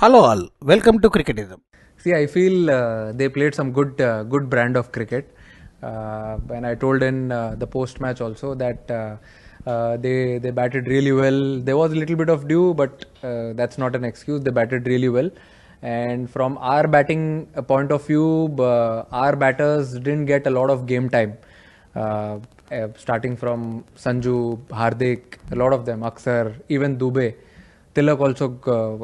Hello all, welcome to Cricketism. See, I feel they played some good brand of cricket. And I told in the post match also that they batted really well. There was a little bit of dew, but that's not an excuse. They batted really well. And from our batting point of view, our batters didn't get a lot of game time. Starting from Sanju, Hardik, a lot of them, Aksar, even Dubey. Tilak also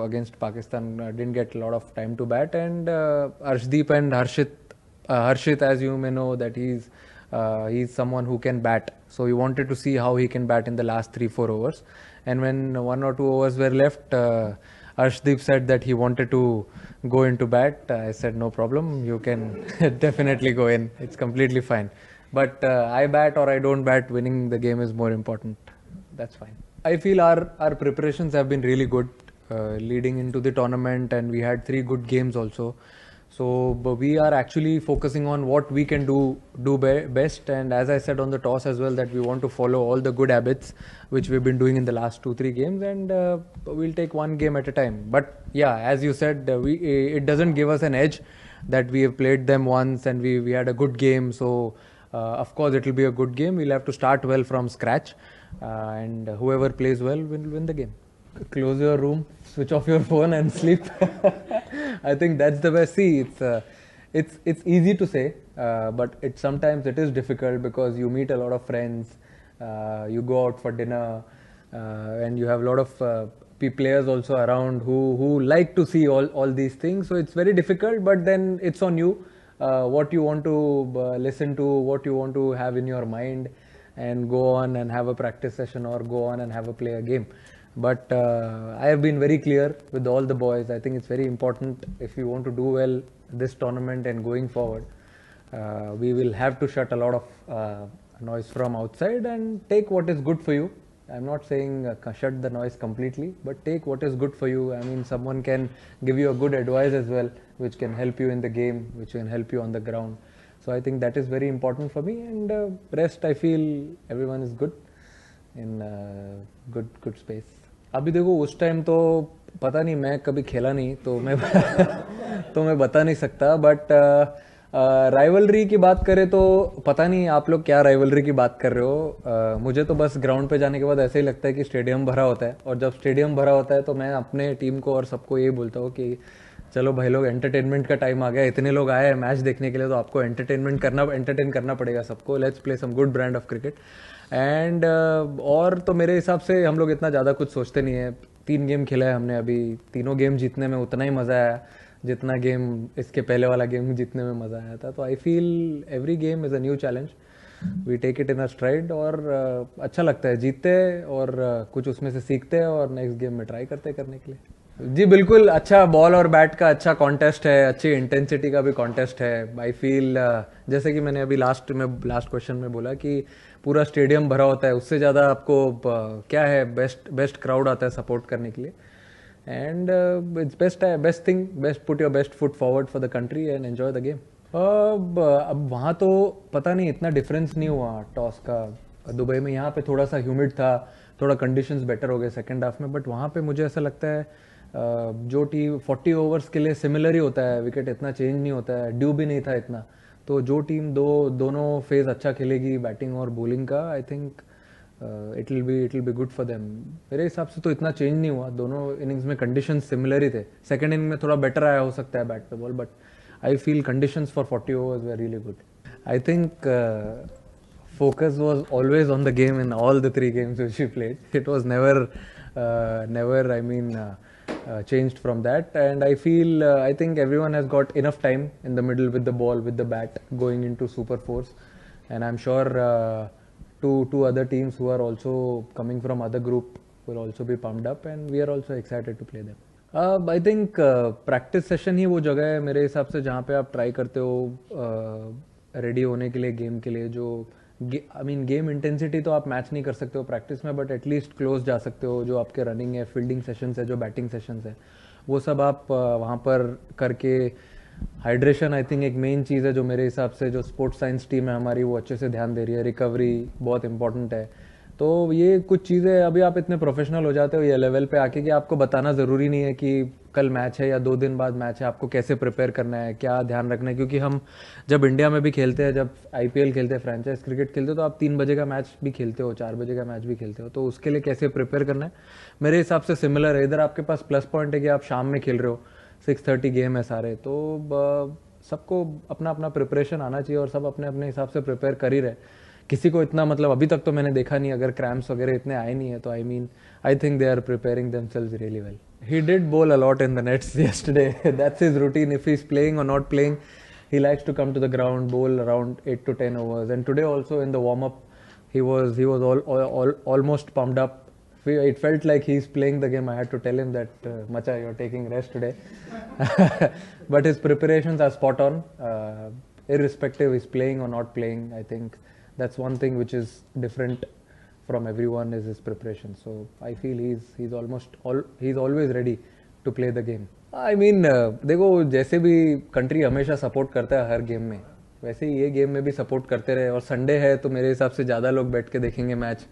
against Pakistan didn't get a lot of time to bat, and Arshdeep and Harshit, as you may know, that he's someone who can bat. So we wanted to see how he can bat in the last 3-4 overs. And when 1 or 2 overs were left, Arshdeep said that he wanted to go into bat. I said no problem, you can definitely go in. It's completely fine. But I bat or I don't bat, winning the game is more important. That's fine. I feel our preparations have been really good leading into the tournament, and we had 3 good games also. So but we are actually focusing on what we can do best. And as I said on the toss as well, that we want to follow all the good habits which we've been doing in the last 2-3 games, and we'll take one game at a time. But yeah, as you said, it doesn't give us an edge that we have played them once and we had a good game. So of course it will be a good game. We'll have to start well from scratch. And whoever plays well will win the game. Close your room, switch off your phone, and sleep. I think that's the best. See, it's easy to say, but sometimes it is difficult because you meet a lot of friends, you go out for dinner, and you have a lot of players also around who like to see all these things. So it's very difficult, but then it's on you. What you want to listen to, what you want to have in your mind, and go on and have a practice session or go on and have a play a game. But I have been very clear with all the boys. I think it's very important if you want to do well this tournament and going forward. We will have to shut a lot of noise from outside and take what is good for you. I'm not saying shut the noise completely, but take what is good for you. I mean, someone can give you a good advice as well, which can help you in the game, which can help you on the ground. So I think that is very important for me, and rest I feel everyone is good in good space. अभी देखो उस time तो पता नहीं, मैं कभी खेला नहीं तो मैं तो मैं बता नहीं सकता. बट राइवलरी की बात करें तो पता नहीं आप लोग क्या राइवलरी की बात कर रहे हो. मुझे तो बस ग्राउंड पे जाने के बाद ऐसे ही लगता है कि स्टेडियम भरा होता है, और जब स्टेडियम भरा होता है तो मैं अपने टीम को और सबको यही बोलता हूँ कि चलो भाई लोग, एंटरटेनमेंट का टाइम आ गया. इतने लोग आए हैं मैच देखने के लिए, तो आपको एंटरटेन करना पड़ेगा सबको. Let's play some good brand of cricket. And और तो मेरे हिसाब से हम लोग इतना ज़्यादा कुछ सोचते नहीं है. 3 गेम खेला है हमने अभी, तीनों गेम जीतने में उतना ही मज़ा आया जितना गेम इसके पहले वाला गेम जीतने में मज़ा आया था. तो I feel every game is a new challenge. We take it in a stride, और अच्छा लगता है जीतते और कुछ उसमें से सीखते हैं और नेक्स्ट गेम में ट्राई करते करने के लिए. जी बिल्कुल, अच्छा बॉल और बैट का अच्छा कॉन्टेस्ट है, अच्छी इंटेंसिटी का भी कॉन्टेस्ट है. आई फील जैसे कि मैंने अभी लास्ट क्वेश्चन में बोला कि पूरा स्टेडियम भरा होता है, उससे ज़्यादा आपको क्या है, बेस्ट क्राउड आता है सपोर्ट करने के लिए. And it's best thing, put your best foot forward for the country and enjoy the game. अब वहाँ तो पता नहीं, इतना डिफरेंस नहीं हुआ टॉस का दुबई में. यहाँ पे थोड़ा सा ह्यूमिड था, थोड़ा कंडीशंस बेटर हो गए सेकेंड हाफ में. बट वहाँ पे मुझे ऐसा लगता है जो टीम 40 ओवर्स के लिए सिमिलर ही होता है, विकेट इतना चेंज नहीं होता है, ड्यू भी नहीं था इतना. तो जो टीम दोनों फेज अच्छा खेलेगी बैटिंग और बॉलिंग का, I think it will be good for them. मेरे हिसाब से तो इतना चेंज नहीं हुआ, दोनों इनिंग्स में कंडीशंस सिमिलर ही थे. सेकंड इनिंग में थोड़ा बेटर आया हो सकता है बैट पे ball, but I feel conditions for 40 overs were really good. I think focus was always on the game in all the 3 games which we played. It was never changed from that. And I feel I think everyone has got enough time in the middle with the ball, with the bat, going into Super Force. And I'm sure two other teams who are also coming from other group will also be pumped up, and we are also excited to play them. I think practice session ही वो जगह है मेरे हिसाब से जहाँ पे आप ट्राई करते हो रेडी होने के लिए गेम के लिए. जो आई मीन गेम इंटेंसिटी तो आप मैच नहीं कर सकते हो प्रैक्टिस में, बट एटलीस्ट क्लोज जा सकते हो. जो आपके रनिंग है, फील्डिंग सेशंस है, जो बैटिंग सेशंस है, वो सब आप वहाँ पर करके. हाइड्रेशन आई थिंक एक मेन चीज़ है जो मेरे हिसाब से जो स्पोर्ट्स साइंस टीम है हमारी, वो अच्छे से ध्यान दे रही है. रिकवरी बहुत इंपॉर्टेंट है. तो ये कुछ चीज़ें अभी आप इतने प्रोफेशनल हो जाते हो ये लेवल पे आके कि आपको बताना ज़रूरी नहीं है कि कल मैच है या 2 दिन बाद मैच है, आपको कैसे प्रिपेयर करना है, क्या ध्यान रखना है। क्योंकि हम जब इंडिया में भी खेलते हैं, जब आईपीएल खेलते हैं, फ्रेंचाइज क्रिकेट खेलते हो, तो आप 3 बजे का मैच भी खेलते हो, 4 बजे का मैच भी खेलते हो, तो उसके लिए कैसे प्रिपेयर करना है मेरे हिसाब से सिमिलर है। इधर आपके पास प्लस पॉइंट है कि आप शाम में खेल रहे हो, 6:30 गेम है सारे, तो सबको अपना अपना प्रिपरेशन आना चाहिए और सब अपने अपने हिसाब से प्रिपेयर कर ही रहे। किसी को इतना मतलब अभी तक तो मैंने देखा नहीं, अगर क्रैम्प्स वगैरह इतने आए नहीं है, तो I think they are preparing themselves really well. He did bowl a lot in the nets yesterday. That's his routine. If he's playing or not playing, he likes to come to the ground, bowl around 8 to 10 overs. And today also in the warm up, he was almost pumped up. It felt like he's playing the game. I had to tell him that Macha, you're taking rest today. But his preparations are spot on. Irrespective he's playing or not playing, I think that's one thing which is different from everyone is his preparation. So I feel he's always ready to play the game. I mean देखो, जैसे भी country हमेशा support करता है हर game में, वैसे ही ये game में भी सपोर्ट करते रहे। और संडे है तो मेरे हिसाब से ज़्यादा लोग बैठ के देखेंगे मैच,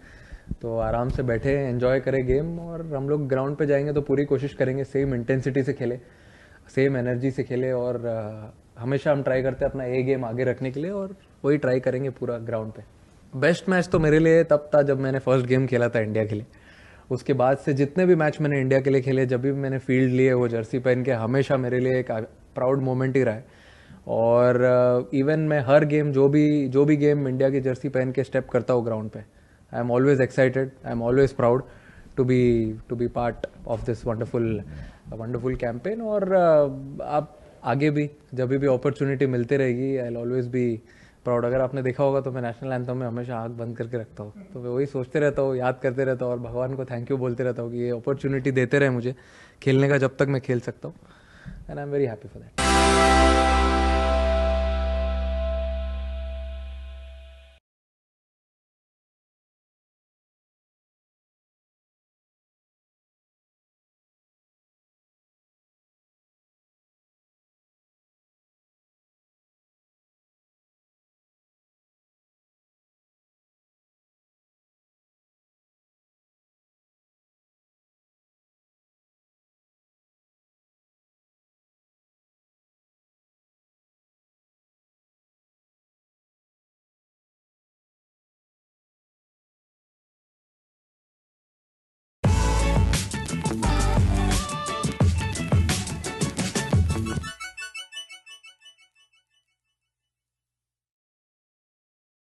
तो आराम से बैठे एंजॉय करें गेम। और हम लोग ग्राउंड पे जाएंगे तो पूरी कोशिश करेंगे सेम इंटेंसिटी से खेले, सेम एनर्जी से खेले। और हमेशा हम ट्राई करते हैं अपना ए गेम आगे रखने के लिए, और वही ट्राई करेंगे पूरा ग्राउंड पे। बेस्ट मैच तो मेरे लिए तब था जब मैंने फर्स्ट गेम खेला था इंडिया के लिए। उसके बाद से जितने भी मैच मैंने इंडिया के लिए खेले, जब भी मैंने फील्ड लिए वो जर्सी पहन के, हमेशा मेरे लिए एक प्राउड मोमेंट ही रहा है। और इवन मैं हर गेम जो भी गेम इंडिया की जर्सी पहन के स्टेप करता हूँ ग्राउंड पे, I am always excited, I am always proud to be part of this wonderful campaign. और आप आगे भी जब भी अपॉर्चुनिटी मिलती रहेगी, I will always be proud. अगर आपने देखा होगा तो मैं नेशनल एंथम में हमेशा आँख बंद करके रखता हूँ, तो मैं वही सोचते रहता हूँ, याद करते रहता हूँ और भगवान को थैंक यू बोलते रहता हूँ कि ये अपॉर्चुनिटी देते रहे मुझे खेलने का जब तक मैं खेल सकता हूँ। And I am very happy for that.